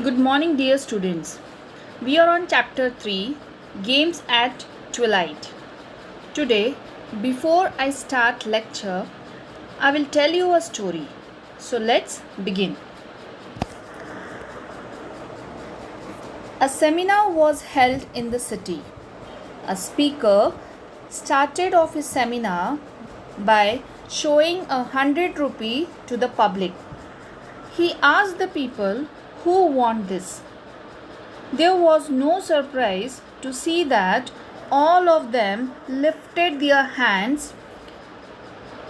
Good morning, dear students. We are on chapter 3 Games at Twilight. Today, before I start lecture, I will tell you a story. So let's begin. A seminar was held in the city. A speaker started off his seminar by showing 100 rupee to the public. He asked the people who want this. There was no surprise to see that all of them lifted their hands.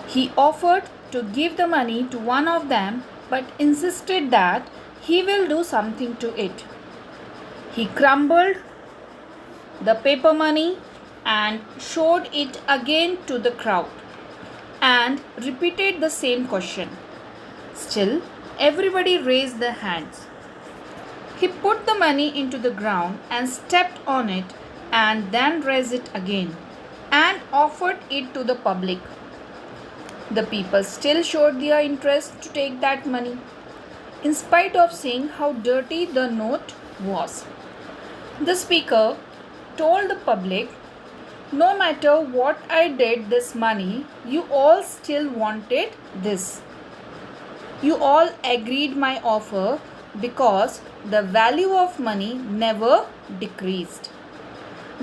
He offered to give the money to one of them but insisted that he will do something to it. He crumbled the paper money and showed it again to the crowd and repeated the same question. Still, everybody raised their hands. He put the money into the ground and stepped on it and then raised it again and offered it to the public. The people still showed their interest to take that money, in spite of seeing how dirty the note was. The speaker told the public, "No matter what I did this money, you all still wanted this. You all agreed my offer because the value of money never decreased,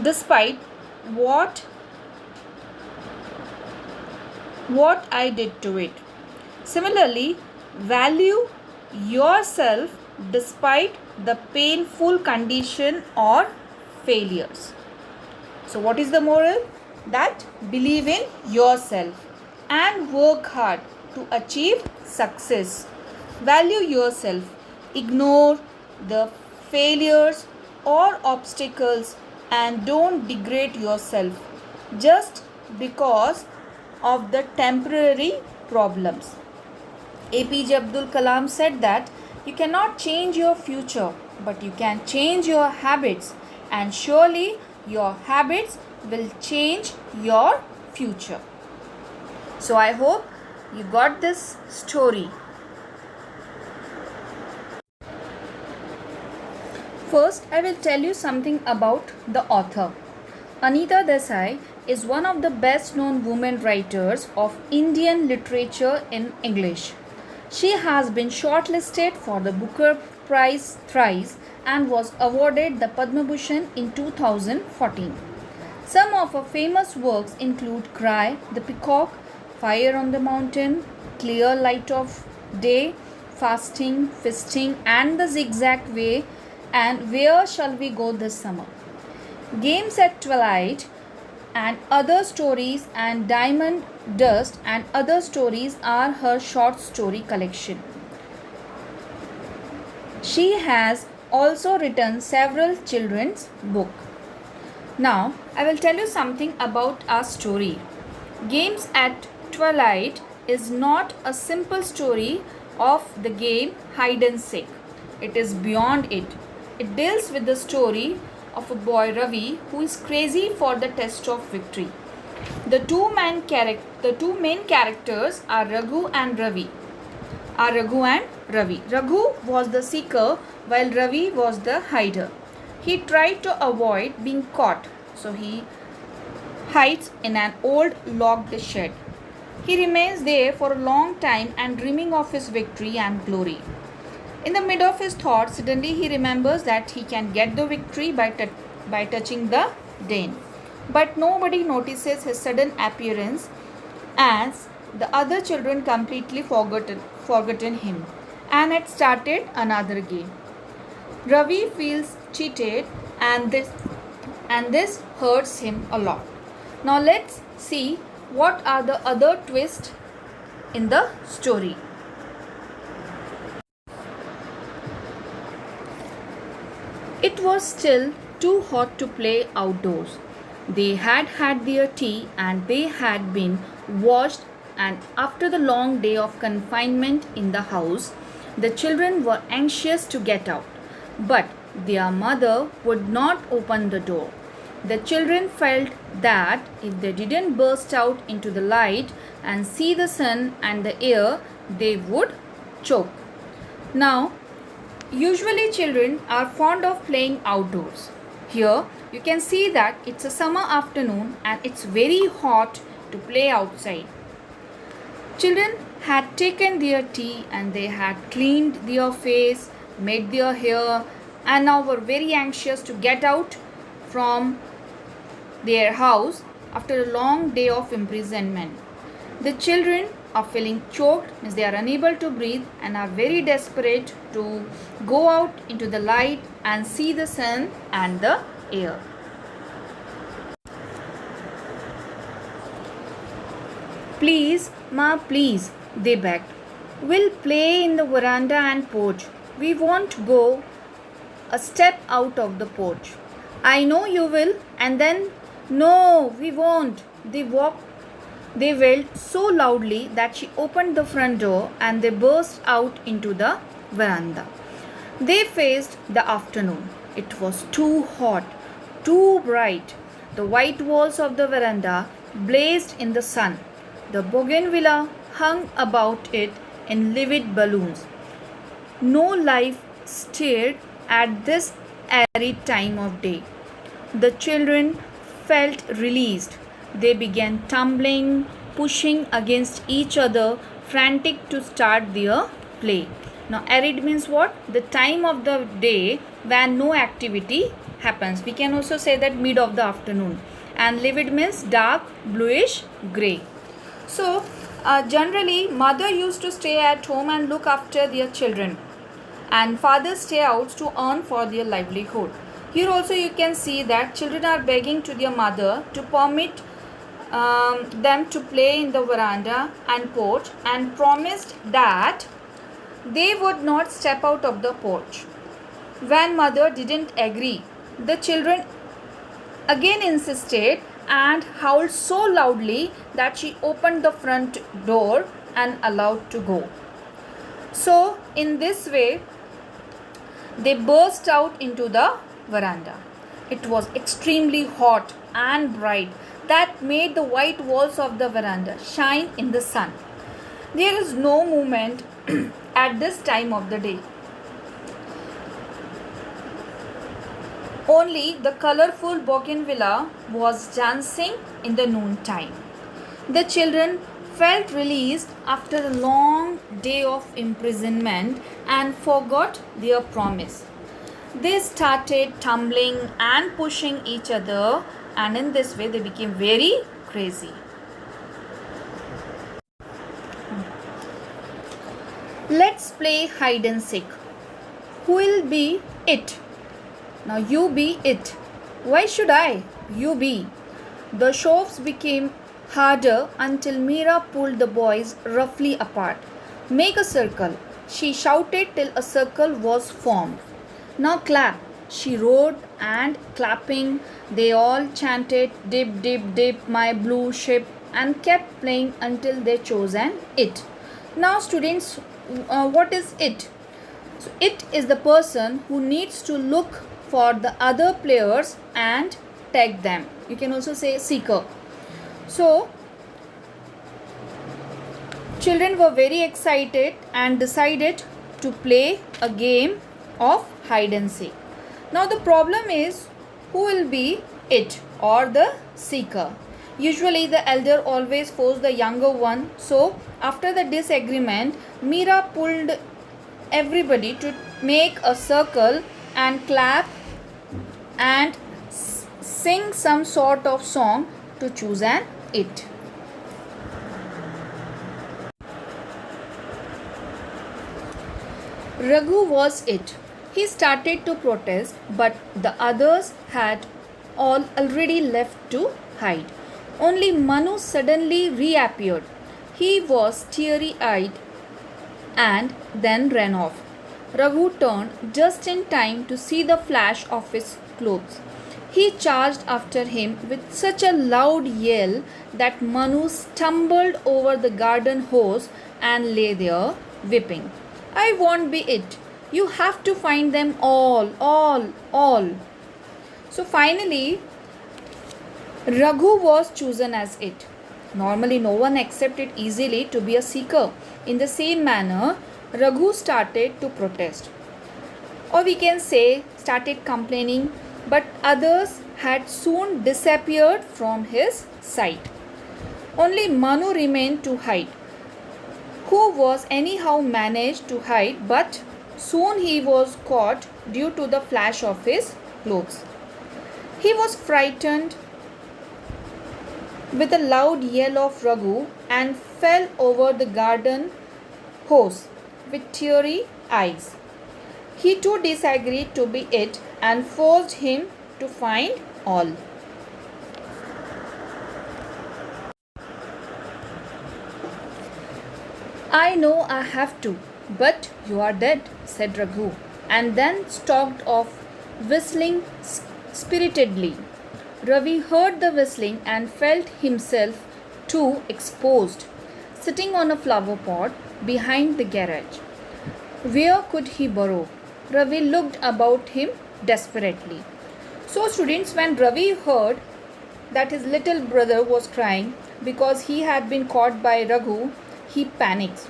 despite what I did to it. Similarly, value yourself despite the painful condition or failures." So what is the moral? That believe in yourself and work hard to achieve success. Value yourself. Ignore the failures or obstacles and don't degrade yourself just because of the temporary problems. APJ Abdul Kalam said that you cannot change your future, but you can change your habits, and surely your habits will change your future. So I hope you got this story. First, I will tell you something about the author. Anita Desai is one of the best known women writers of Indian literature in English. She has been shortlisted for the Booker Prize thrice and was awarded the Padma Bhushan in 2014. Some of her famous works include Cry, The Peacock, Fire on the Mountain, Clear Light of Day, Fasting, Feasting, and The Zigzag Way, and Where Shall We Go This Summer? Games at Twilight and Other Stories and Diamond Dust and Other Stories are her short story collection. She has also written several children's books. Now, I will tell you something about our story. Games at Twilight is not a simple story of the game hide and seek. It is beyond it. It deals with the story of a boy Ravi who is crazy for the test of victory. The two main characters are Raghu and Ravi. Raghu was the seeker while Ravi was the hider. He tried to avoid being caught, so he hides in an old locked shed. He remains there for a long time and dreaming of his victory and glory. In the mid of his thoughts, suddenly he remembers that he can get the victory by touching the Dane. But nobody notices his sudden appearance as the other children completely forgotten him and had started another game. Ravi feels cheated and this hurts him a lot. Now let's see what are the other twists in the story. It was still too hot to play outdoors. They had had their tea and they had been washed, and after the long day of confinement in the house, the children were anxious to get out. But their mother would not open the door. The children felt that if they didn't burst out into the light and see the sun and the air, they would choke. Now, Usually children are fond of playing outdoors. Here you can see that it's a summer afternoon and it's very hot to play outside. Children had taken their tea and they had cleaned their face, made their hair, and now were very anxious to get out from their house after a long day of imprisonment. The children are feeling choked, means they are unable to breathe and are very desperate to go out into the light and see the sun and the air. Please, Ma, please, they begged. We'll play in the veranda and porch. We won't go a step out of the porch. I know you will, and then, no, we won't. They wailed so loudly that she opened the front door and they burst out into the veranda. They faced the afternoon. It was too hot, too bright. The white walls of the veranda blazed in the sun. The bougainvillea hung about it in livid balloons. No life stirred at this arid time of day. The children felt released. They began tumbling, pushing against each other, frantic to start their play. Now, arid means what? The time of the day when no activity happens. We can also say that mid of the afternoon. And livid means dark, bluish, grey. So, generally, mother used to stay at home and look after their children, and fathers stay out to earn for their livelihood. Here also you can see that children are begging to their mother to permit them to play in the veranda and porch, and promised that they would not step out of the porch. When mother didn't agree, the children again insisted and howled so loudly that she opened the front door and allowed to go. So in this way they burst out into the veranda. It was extremely hot and bright that made the white walls of the veranda shine in the sun. There is no movement at this time of the day. Only the colorful bougainvillea was dancing in the noontime. The children felt released after a long day of imprisonment and forgot their promise. They started tumbling and pushing each other, and in this way they became very crazy. Let's play hide and seek. Who will be it? Now you be it. Why should I? You be. The shoves became harder until Meera pulled the boys roughly apart. Make a circle, she shouted till a circle was formed. Now clap, she roared, and clapping, they all chanted dip, dip, dip, my blue ship, and kept playing until they chose an it. Now students, what is it? So it is the person who needs to look for the other players and tag them. You can also say seeker. So children were very excited and decided to play a game of hide and seek. Now the problem is, who will be it or the seeker? Usually the elder always forced the younger one. So after the disagreement, Meera pulled everybody to make a circle and clap and sing some sort of song to choose an it. Raghu was it. He started to protest, but the others had all already left to hide. Only Manu suddenly reappeared. He was teary-eyed and then ran off. Raghu turned just in time to see the flash of his clothes. He charged after him with such a loud yell that Manu stumbled over the garden hose and lay there weeping. I won't be it. You have to find them all. So finally, Raghu was chosen as it. Normally, no one accepted easily to be a seeker. In the same manner, Raghu started to protest. or we can say started complaining, but others had soon disappeared from his sight. Only Manu remained to hide, who was anyhow managed to hide, but soon he was caught due to the flash of his clothes. He was frightened with a loud yell of Raghu and fell over the garden hose with teary eyes. He too disagreed to be it and forced him to find all. I know I have to, but you are dead, said Raghu, and then stalked off, whistling spiritedly. Ravi heard the whistling and felt himself too exposed, sitting on a flower pot behind the garage. Where could he burrow? Ravi looked about him desperately. So, students, when Ravi heard that his little brother was crying because he had been caught by Raghu, he panicked.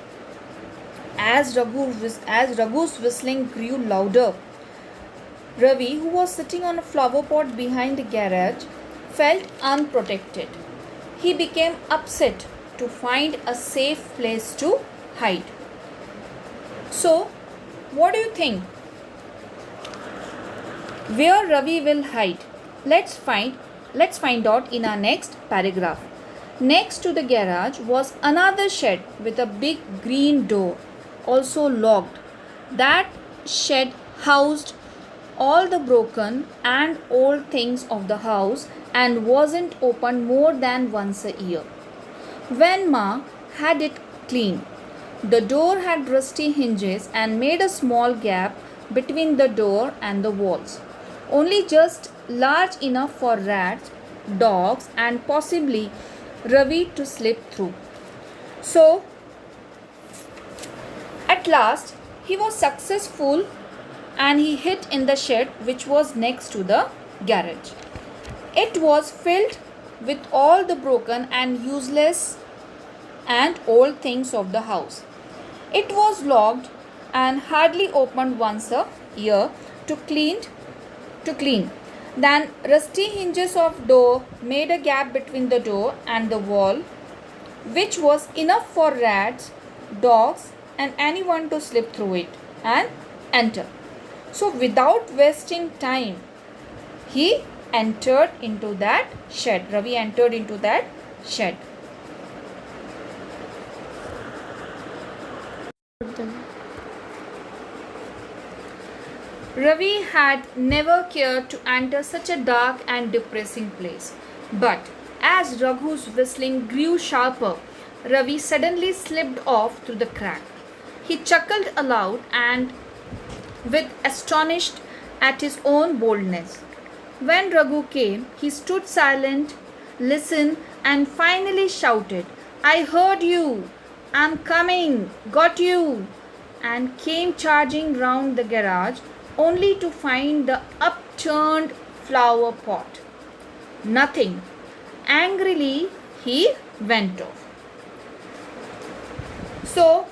As Raghu's whistling grew louder, Ravi, who was sitting on a flower pot behind the garage, felt unprotected. He became upset to find a safe place to hide. So, what do you think? Where Ravi will hide? Let's find out in our next paragraph. Next to the garage was another shed with a big green door, also locked. That shed housed all the broken and old things of the house and wasn't opened more than once a year. When Ma had it cleaned, the door had rusty hinges and made a small gap between the door and the walls, only just large enough for rats, dogs, and possibly Ravi to slip through. So, at last, he was successful and he hid in the shed which was next to the garage. It was filled with all the broken and useless and old things of the house. It was locked and hardly opened once a year to clean. Then rusty hinges of door made a gap between the door and the wall, which was enough for rats, dogs, and anyone to slip through it and enter. So without wasting time, he entered into that shed. Ravi entered into that shed. Ravi had never cared to enter such a dark and depressing place. But as Raghu's whistling grew sharper, Ravi suddenly slipped off through the crack. He chuckled aloud and with astonished at his own boldness. When Raghu came, he stood silent, listened, and finally shouted, "I heard you! I'm coming! Got you!" and came charging round the garage, only to find the upturned flower pot. Nothing. Angrily, he went off. So,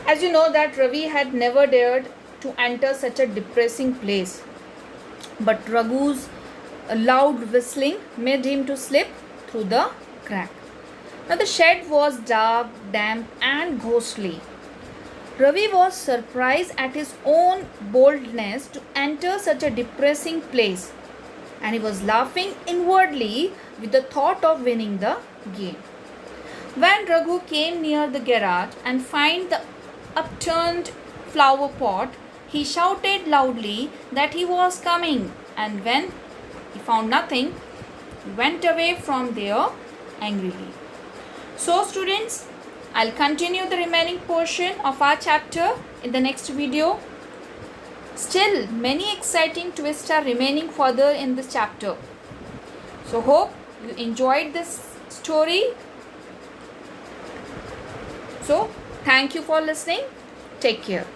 as you know that Ravi had never dared to enter such a depressing place. But Raghu's loud whistling made him to slip through the crack. Now the shed was dark, damp and ghostly. Ravi was surprised at his own boldness to enter such a depressing place, and he was laughing inwardly with the thought of winning the game. When Raghu came near the garage and found the upturned flower pot, he shouted loudly that he was coming, and when he found nothing, he went away from there angrily. So students, I'll continue the remaining portion of our chapter in the next video. Still, many exciting twists are remaining further in this chapter. So hope you enjoyed this story. So, thank you for listening. Take care.